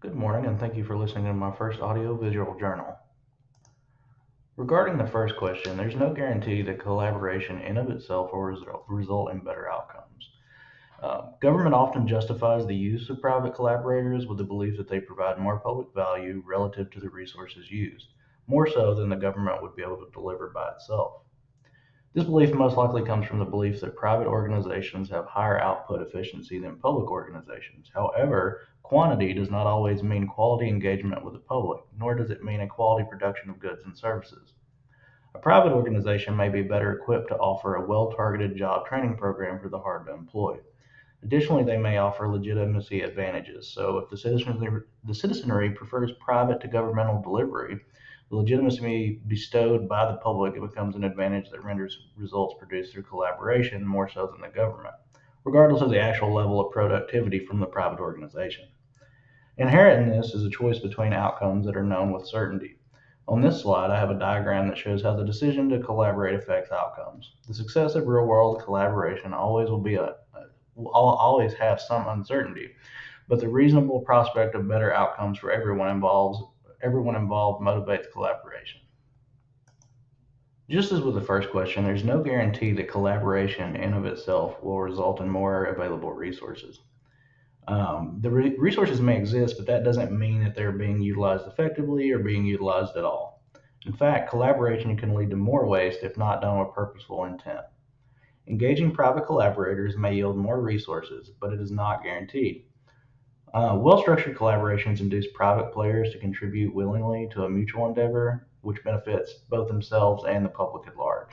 Good morning, and thank you for listening to my first audio visual journal. Regarding the first question, there's no guarantee that collaboration in of itself will result in better outcomes. Government often justifies the use of private collaborators with the belief that they provide more public value relative to the resources used, more so than the government would be able to deliver by itself. This belief most likely comes from the belief that private organizations have higher output efficiency than public organizations. However, quantity does not always mean quality engagement with the public, nor does it mean a quality production of goods and services. A private organization may be better equipped to offer a well targeted job training program for the hard to employ. Additionally, they may offer legitimacy advantages. So, if the citizenry prefers private to governmental delivery, the legitimacy bestowed by the public becomes an advantage that renders results produced through collaboration more so than the government, regardless of the actual level of productivity from the private organization. Inherent in this is a choice between outcomes that are known with certainty. On this slide, I have a diagram that shows how the decision to collaborate affects outcomes. The success of real world collaboration will always have some uncertainty, but the reasonable prospect of better outcomes for everyone involved motivates collaboration. Just as with the first question, there's no guarantee that collaboration in of itself will result in more available resources. The resources may exist, but that doesn't mean that they're being utilized effectively or being utilized at all. In fact, collaboration can lead to more waste if not done with purposeful intent. Engaging private collaborators may yield more resources, but it is not guaranteed. Well structured collaborations induce private players to contribute willingly to a mutual endeavor, which benefits both themselves and the public at large.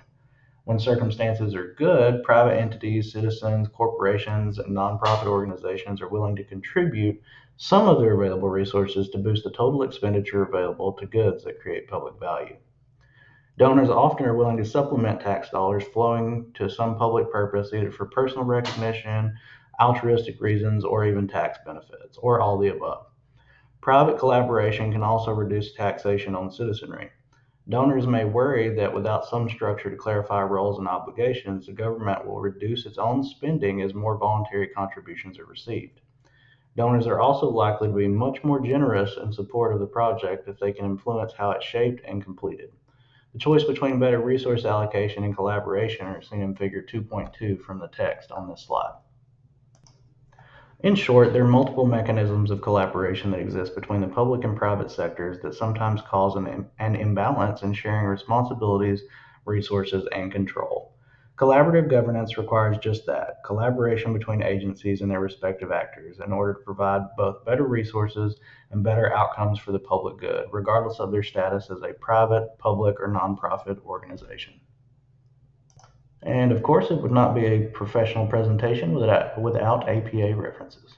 When circumstances are good, private entities, citizens, corporations, and nonprofit organizations are willing to contribute some of their available resources to boost the total expenditure available to goods that create public value. Donors often are willing to supplement tax dollars flowing to some public purpose, either for personal recognition, altruistic reasons, or even tax benefits, or all the above. Private collaboration can also reduce taxation on citizenry. Donors may worry that without some structure to clarify roles and obligations, the government will reduce its own spending as more voluntary contributions are received. Donors are also likely to be much more generous in support of the project if they can influence how it's shaped and completed. The choice between better resource allocation and collaboration are seen in Figure 2.2 from the text on this slide. In short, there are multiple mechanisms of collaboration that exist between the public and private sectors that sometimes cause an imbalance in sharing responsibilities, resources, and control. Collaborative governance requires just that collaboration between agencies and their respective actors in order to provide both better resources and better outcomes for the public good, regardless of their status as a private, public, or nonprofit organization. And of course, it would not be a professional presentation without APA references.